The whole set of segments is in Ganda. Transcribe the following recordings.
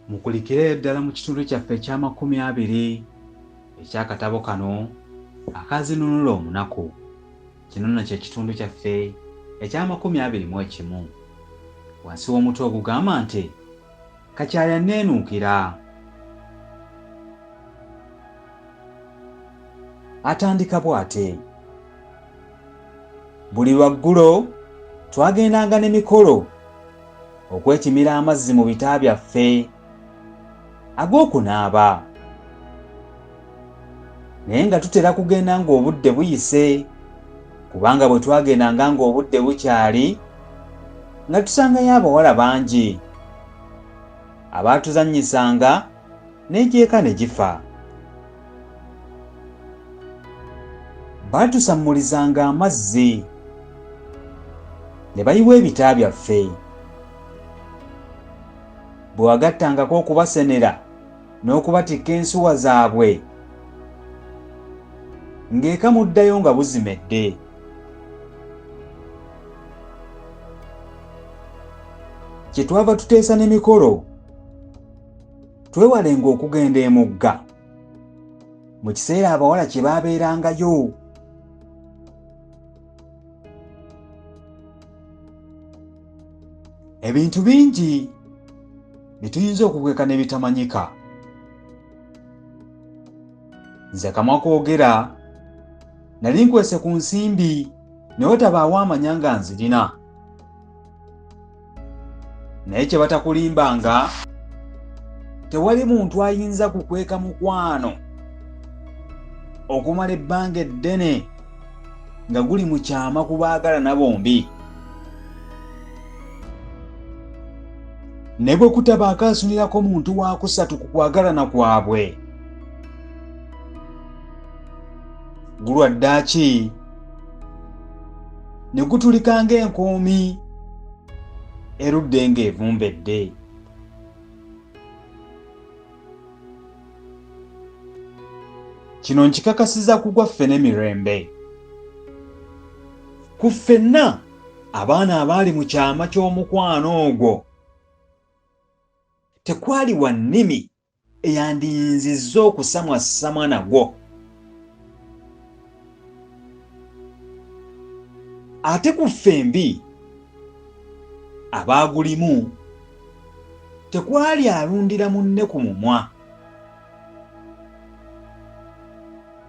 Mukulikire ddala mu kitundu kyaffe ekya 20 eky'akatabo kano aka Zinunula Omunaku. Kino nno kye kitundu kyaffe ekya 21. Wansi w'omutwe ogugamba nti Kakyala neenuukira. Atandika bw'ate. Buli lwaggulo twagendanga n'emikolo okwekimira amazzi mu bita byaffe ag'okunaaba, naye nga tutera kugenda ng'obudde buyise, kubanga bwe twagendanga ng'obudde bukyali nga tusangayo abawala bangi abaatuzannyisanga n'egyeka ne gifa. Baatusammulizanga amazzi ne bayiwa ebita byaffe. Bwe wagattangako okubasenera n'okubatikka ensuwa zaabwe, ng'eka muddayo nga buzimedde. Kye twava tuteesa n'emikolo twewalenga okugenda emugga mu kiseera abawala kye baabeerangayo. Ebintu bingi bye tuyinza okukweka ne bitamanyika. Nze kamwa koogera nali nkwese ku nsimbi ne watabaawo amanya nga nzirina. Naye kye batakulimbanga, tewali muntu ayinza kukweka mukwano okumala ebbanga eddene nga guli mu kyama ku baagalana bombi. Ne bwe kutabaako asunirako muntu wa kusatu ku kwagalana kwabwe, gulwa ddaaki ne gutulika ng'enkoomi erudde ng'evumbedde. Kino nkikakasiza ku gwaffe n'emirembe. Ku ffenna abaana abaali mu kyama ky'omukwano ogwo, tekwali wa nnimi eyandiyinzizza okusamwasamwa nagwo. Ate ku ffembi abaagulimu, tekwali alundira munne ku mumwa.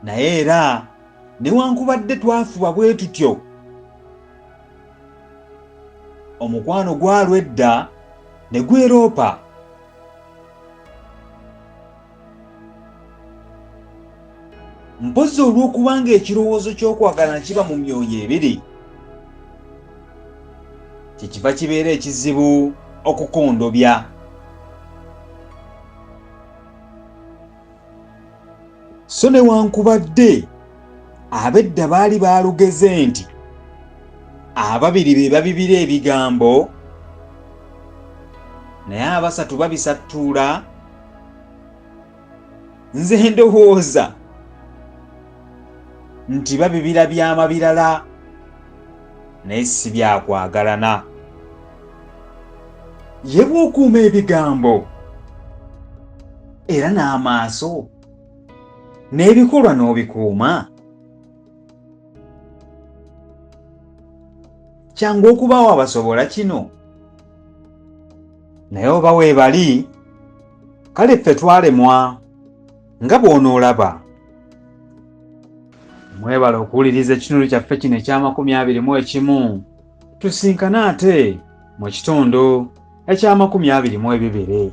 Naye era newankubadde twafuba bwe tutyo, omukwano gwalwedda ne gweroopa. Mpozzi olw'okubanga ekirowoozo ky'okwagalana kiba mu myoyo ebiri, kyekiva kibeera ekizibu okukondobya. So newankubadde ab'edda baali baalugeze nti ababiri be babibira ebigambo, naye abasatu babisattuula, nze ndowooza nti babibira byama birala naye si byakwagalana. Ye bw'okuuma ebigambo era n'amaaso n'ebikolwa n'obikuuma, kyangu okubaawo abasobola kino. Naye oba weebali, kale ffe twalemwa nga bw'onoolaba. Mwebala okuwuliriza ekitundu kyaffe kino ekya 21. Tusinkana ate mu kitundu ekya 22.